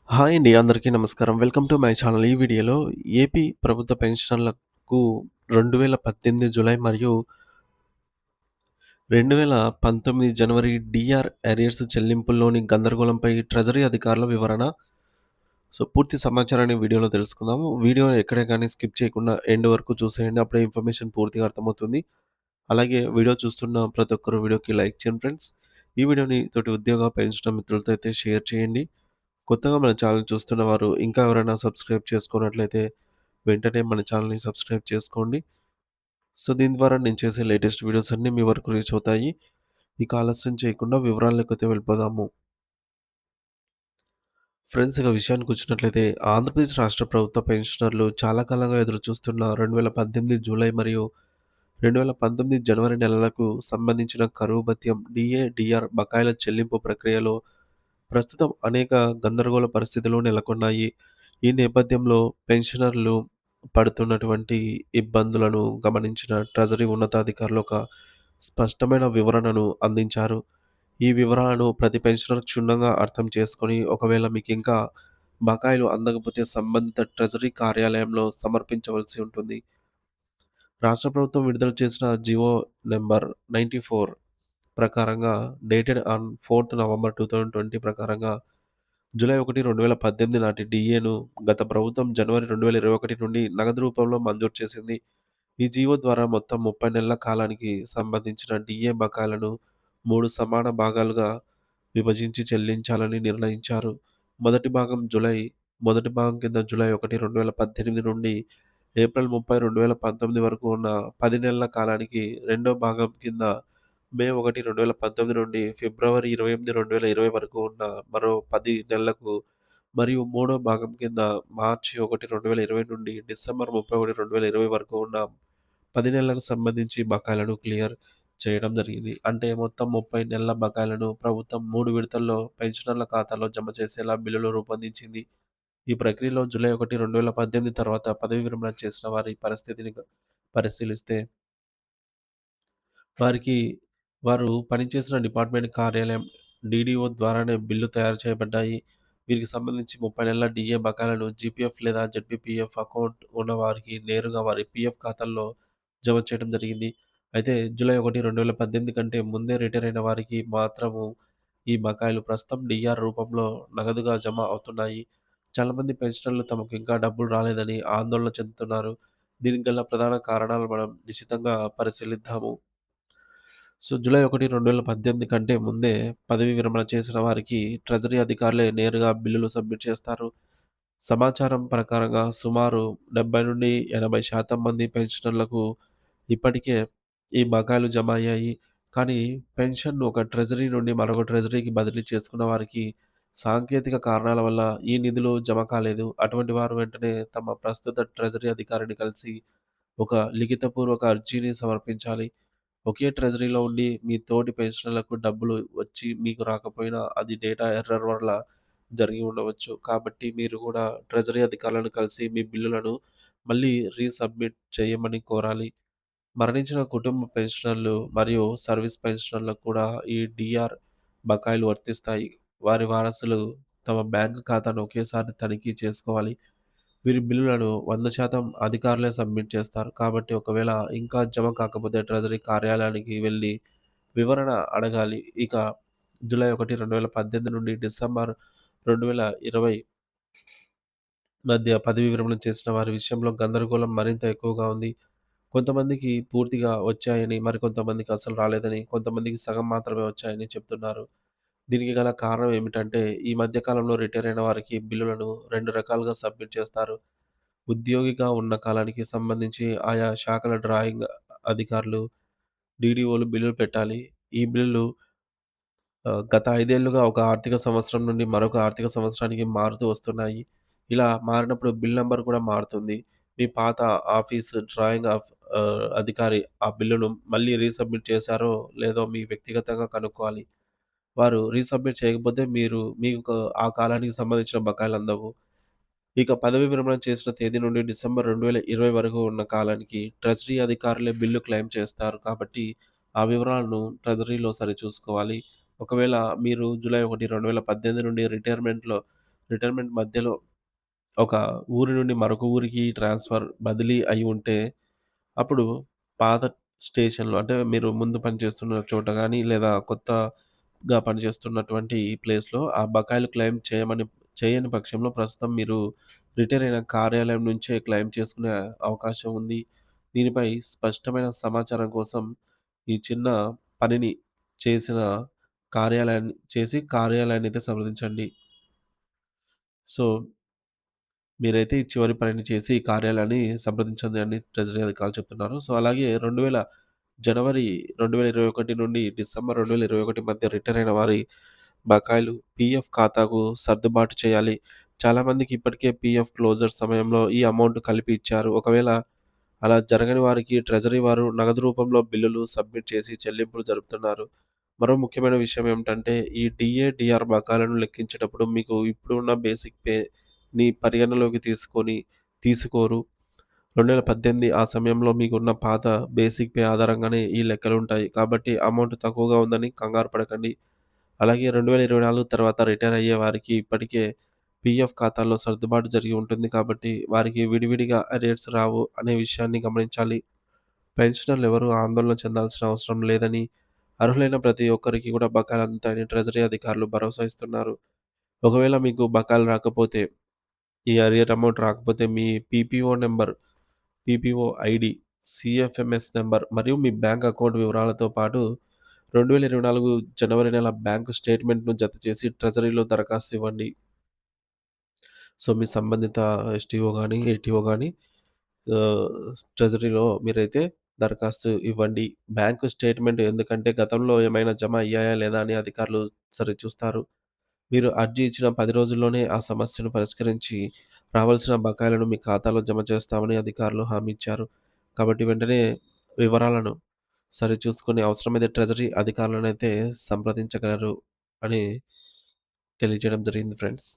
Hi అండి. అందరికీ నమస్కారం. Welcome to my channel. ఈ వీడియోలో ఏపీ ప్రభుత్వ పెన్షనర్లకు 2018 జూలై మరియు 2019 జనవరి డీఆర్ అరియర్స్ చెల్లింపుల్లోని గందరగోళంపై ట్రెజరీ అధికారుల వివరణ. పూర్తి సమాచారాన్ని వీడియోలో తెలుసుకుందాము. వీడియో ఎక్కడే గాని స్కిప్ చేయకుండా ఎండ్ వరకు చూసేయండి. అప్పుడే ఇన్ఫర్మేషన్ పూర్తిగా అర్థమవుతుంది. అలాగే వీడియో చూస్తున్న ప్రతి ఒక్కరు వీడియోకి లైక్ చేయండి ఫ్రెండ్స్. ఈ వీడియోని తోటి ఉద్యోగ పెన్షన్ మిత్రులతో అయితే షేర్ చేయండి. కొత్తగా మన ఛానల్ చూస్తున్న వారు ఇంకా ఎవరైనా సబ్స్క్రైబ్ చేసుకోనట్లయితే వెంటనే మన ఛానల్‌ని సబ్స్క్రైబ్ చేసుకోండి. దీని ద్వారా నేను చేసే లేటెస్ట్ వీడియోస్ అన్నీ మీ వరకు రీచ్ అవుతాయి. ఇక ఆలస్యం చేయకుండా వివరాల్లోకైతే వెళ్ళిపోదాము. ఫ్రెండ్స్, ఇక విషయానికొచ్చినట్లయితే ఆంధ్రప్రదేశ్ రాష్ట్ర ప్రభుత్వ పెన్షనర్లు చాలా కాలంగా ఎదురుచూస్తున్న 2018 జూలై మరియు 2019 జనవరి నెలలకు సంబంధించిన కరువు భత్యం డీఏ, డీఆర్ బకాయిల చెల్లింపు ప్రక్రియలో ప్రస్తుతం అనేక గందరగోళ పరిస్థితులు నెలకొన్నాయి. ఈ నేపథ్యంలో పెన్షనర్లు పడుతున్నటువంటి ఇబ్బందులను గమనించిన ట్రెజరీ ఉన్నతాధికారులు ఒక స్పష్టమైన వివరణను అందించారు. ఈ వివరాలను ప్రతి పెన్షనర్ క్షుణ్ణంగా అర్థం చేసుకొని, ఒకవేళ మీకింకా బకాయిలు అందకపోతే సంబంధిత ట్రెజరీ కార్యాలయంలో సమర్పించవలసి ఉంటుంది. రాష్ట్ర ప్రభుత్వం విడుదల చేసిన జీవో నంబర్ 94 ప్రకారంగా డేటెడ్ ఆన్ 4థ్ నవంబర్ 2020 ప్రకారంగా జూలై 1, 2018 నాటి డీఏను గత ప్రభుత్వం జనవరి 2021 నుండి నగదు రూపంలో మంజూరు చేసింది. ఈ జీవో ద్వారా మొత్తం 30 నెలల కాలానికి సంబంధించిన డీఏ బకాయిలను 3 సమాన భాగాలుగా విభజించి చెల్లించాలని నిర్ణయించారు. మొదటి భాగం జూలై మొదటి భాగం కింద జూలై 1, 2018 నుండి ఏప్రిల్ 30, 2019 వరకు ఉన్న 10 నెలల కాలానికి, రెండో భాగం కింద మే 1, 2019 నుండి ఫిబ్రవరి 28, 2020 వరకు ఉన్న మరో 10 నెలలకు, మరియు మూడో భాగం కింద మార్చి 1, 2020 నుండి డిసెంబర్ 31, 2020 వరకు ఉన్న 10 నెలలకు సంబంధించి బకాయిలను క్లియర్ చేయడం జరిగింది. అంటే మొత్తం 30 నెలల బకాయిలను ప్రభుత్వం 3 విడతల్లో పెన్షనర్ల ఖాతాలో జమ చేసేలా బిల్లులు రూపొందించింది. ఈ ప్రక్రియలో జూలై 1, 2018 తర్వాత పదవీ విరమణ చేసిన వారి పరిస్థితిని పరిశీలిస్తే, వారికి వారు పనిచేసిన డిపార్ట్మెంట్ కార్యాలయం డీడీఓ ద్వారానే బిల్లు తయారు చేయబడ్డాయి. వీరికి సంబంధించి 30 నెలల డీఏ బకాయిలను జీపీఎఫ్ లేదా జెడ్పీపీఎఫ్ అకౌంట్ ఉన్నవారికి నేరుగా వారి పీఎఫ్ ఖాతాల్లో జమ చేయడం జరిగింది. అయితే జూలై 1, 2018 కంటే ముందే రిటైర్ అయిన వారికి మాత్రము ఈ బకాయిలు ప్రస్తుతం డీఆర్ రూపంలో నగదుగా జమ అవుతున్నాయి. చాలామంది పెన్షనర్లు తమకు ఇంకా డబ్బులు రాలేదని ఆందోళన చెందుతున్నారు. దీనికి గల ప్రధాన కారణాలు మనం నిశితంగా పరిశీలిద్దాము. జూలై 1, 2018 కంటే ముందే పదవీ విరమణ చేసిన వారికి ట్రెజరీ అధికారులే నేరుగా బిల్లులు సబ్మిట్ చేస్తారు. సమాచారం ప్రకారంగా సుమారు 70-80% మంది పెన్షనర్లకు ఇప్పటికే ఈ బకాయిలు జమ అయ్యాయి. కానీ పెన్షన్‌ను ఒక ట్రెజరీ నుండి మరొక ట్రెజరీకి బదిలీ చేసుకున్న వారికి సాంకేతిక కారణాల వల్ల ఈ నిధులు జమ కాలేదు. అటువంటి వారు వెంటనే తమ ప్రస్తుత ట్రెజరీ అధికారిని కలిసి ఒక లిఖితపూర్వక అర్జీని సమర్పించాలి. ఒకే ట్రెజరీలో ఉండి మీ తోటి పెన్షనర్లకు డబ్బులు వచ్చి మీకు రాకపోయినా అది డేటా ఎర్రర్ వల్ల జరిగి ఉండవచ్చు. కాబట్టి మీరు కూడా ట్రెజరీ అధికారులను కలిసి మీ బిల్లులను మళ్ళీ రీసబ్మిట్ చేయమని కోరాలి. మరణించిన కుటుంబ పెన్షనర్లు మరియు సర్వీస్ పెన్షనర్లకు కూడా ఈ డీఆర్ బకాయిలు వర్తిస్తాయి. వారి వారసులు తమ బ్యాంకు ఖాతాను ఒకేసారి తనిఖీ చేసుకోవాలి. వీరి బిల్లులను 100% అధికారులే సబ్మిట్ చేస్తారు. కాబట్టి ఒకవేళ ఇంకా జమ కాకపోతే ట్రెజరీ కార్యాలయానికి వెళ్లి వివరణ అడగాలి. ఇక జూలై 1, 2018 నుండి డిసెంబర్ 2020 మధ్య పదవీ విరమణ చేసిన వారి విషయంలో గందరగోళం మరింత ఎక్కువగా ఉంది. కొంతమందికి పూర్తిగా వచ్చాయని, మరికొంతమందికి అసలు రాలేదని, కొంతమందికి సగం మాత్రమే వచ్చాయని చెప్తున్నారు. దీనికి గల కారణం ఏమిటంటే, ఈ మధ్య కాలంలో రిటైర్ అయిన వారికి బిల్లులను 2 రకాలుగా సబ్మిట్ చేస్తారు. ఉద్యోగిగా ఉన్న కాలానికి సంబంధించి ఆయా శాఖల డ్రాయింగ్ అధికారులు, డీడీఓలు బిల్లులు పెట్టాలి. ఈ బిల్లులు గత 5 ఏళ్లుగా ఒక ఆర్థిక సంవత్సరం నుండి మరొక ఆర్థిక సంవత్సరానికి మారుతూ వస్తున్నాయి. ఇలా మారినప్పుడు బిల్ నంబర్ కూడా మారుతుంది. మీ పాత ఆఫీస్ డ్రాయింగ్ అధికారి ఆ బిల్లును మళ్ళీ రీసబ్మిట్ చేశారో లేదో మీ వ్యక్తిగతంగా కనుక్కోవాలి. వారు రీసబ్మిట్ చేయకపోతే మీకు ఆ కాలానికి సంబంధించిన బకాయిలు అందవు. ఇక పదవీ విరమణ చేసిన తేదీ నుండి డిసెంబర్ 2020 వరకు ఉన్న కాలానికి ట్రెజరీ అధికారులే బిల్లు క్లెయిమ్ చేస్తారు. కాబట్టి ఆ వివరాలను ట్రెజరీలో సరిచూసుకోవాలి. ఒకవేళ మీరు జూలై 1, 2018 నుండి రిటైర్మెంట్‌లో రిటైర్మెంట్ మధ్యలో ఒక ఊరి నుండి మరొక ఊరికి ట్రాన్స్‌ఫర్ బదిలీ అయి ఉంటే, అప్పుడు పాత స్టేషన్‌లో అంటే మీరు ముందు పనిచేస్తున్న చోట గాని, లేదా కొత్తగా పనిచేస్తున్నటువంటి ప్లేస్‌లో ఆ బకాయిలు క్లెయిమ్ చేయని పక్షంలో ప్రస్తుతం మీరు రిటైర్ అయిన కార్యాలయం నుంచే క్లెయిమ్ చేసుకునే అవకాశం ఉంది. దీనిపై స్పష్టమైన సమాచారం కోసం ఈ చిన్న పనిని చేసిన కార్యాలయాన్నయితే సంప్రదించండి. సో మీరైతే ఈ చివరి పనిని చేసి ఈ కార్యాలయాన్ని సంప్రదించండి అని ట్రెజరీ అధికారులు చెప్తున్నారు. సో, అలాగే జనవరి 2021 నుండి డిసెంబర్ 2021 మధ్య రిటైర్ అయిన వారి బకాయిలు పీఎఫ్ ఖాతాకు సర్దుబాటు చేయాలి. చాలామందికి ఇప్పటికే పీఎఫ్ క్లోజర్ సమయంలో ఈ అమౌంట్ కలిపి ఇచ్చారు. ఒకవేళ అలా జరగని వారికి ట్రెజరీ వారు నగదు రూపంలో బిల్లులు సబ్మిట్ చేసి చెల్లింపులు జరుపుతున్నారు. మరో ముఖ్యమైన విషయం ఏమిటంటే ఈ డీఏ, డీఆర్ బకాయిలను లెక్కించేటప్పుడు మీకు ఇప్పుడున్న బేసిక్ పేని పరిగణనలోకి తీసుకోరు. 2018 ఆ సమయంలో మీకున్న పాత బేసిక్ పే ఆధారంగానే ఈ లెక్కలుంటాయి. కాబట్టి అమౌంట్ తక్కువగా ఉందని కంగారు పడకండి. అలాగే 2024 తర్వాత రిటైర్ అయ్యే వారికి ఇప్పటికే పీఎఫ్ ఖాతాల్లో సర్దుబాటు జరిగి ఉంటుంది కాబట్టి వారికి విడివిడిగా అరేట్స్ రావు అనే విషయాన్ని గమనించాలి. పెన్షనర్లు ఎవరు ఆందోళన చెందాల్సిన అవసరం లేదని, అర్హులైన ప్రతి ఒక్కరికి కూడా బకాయిలు అందుతాయని ట్రెజరీ అధికారులు భరోసా ఇస్తున్నారు. ఒకవేళ మీకు బకాయిలు రాకపోతే, ఈ అరియర్ అమౌంట్ రాకపోతే మీ పీపీఓ ఐడీ, సీఎఫ్ఎంఎస్ నంబర్ మరియు మీ బ్యాంక్ అకౌంట్ వివరాలతో పాటు 2024 జనవరి నెల బ్యాంకు స్టేట్‌మెంట్‌ను జతచేసి ట్రెజరీలో దరఖాస్తు ఇవ్వండి. సో, మీ సంబంధిత ఎస్టీఓ గాని, ఏటీఓ గాని ఆహ్, ట్రెజరీలో మీరైతే దరఖాస్తు ఇవ్వండి. బ్యాంకు స్టేట్‌మెంట్ ఎందుకంటే గతంలో ఏమైనా జమ అయ్యాయా లేదా అని అధికారులు సరిచూస్తారు. మీరు అర్జీ ఇచ్చిన 10 రోజుల్లోనే ఆ సమస్యను పరిష్కరించి రావాల్సిన బకాయిలను మీ ఖాతాలో జమ చేస్తామని అధికారులు హామీ ఇచ్చారు. కాబట్టి వెంటనే వివరాలను సరిచూసుకొని అవసరమైతే ట్రెజరీ అధికారులనైతే సంప్రదించగలరు అని తెలియజేయడం జరిగింది ఫ్రెండ్స్.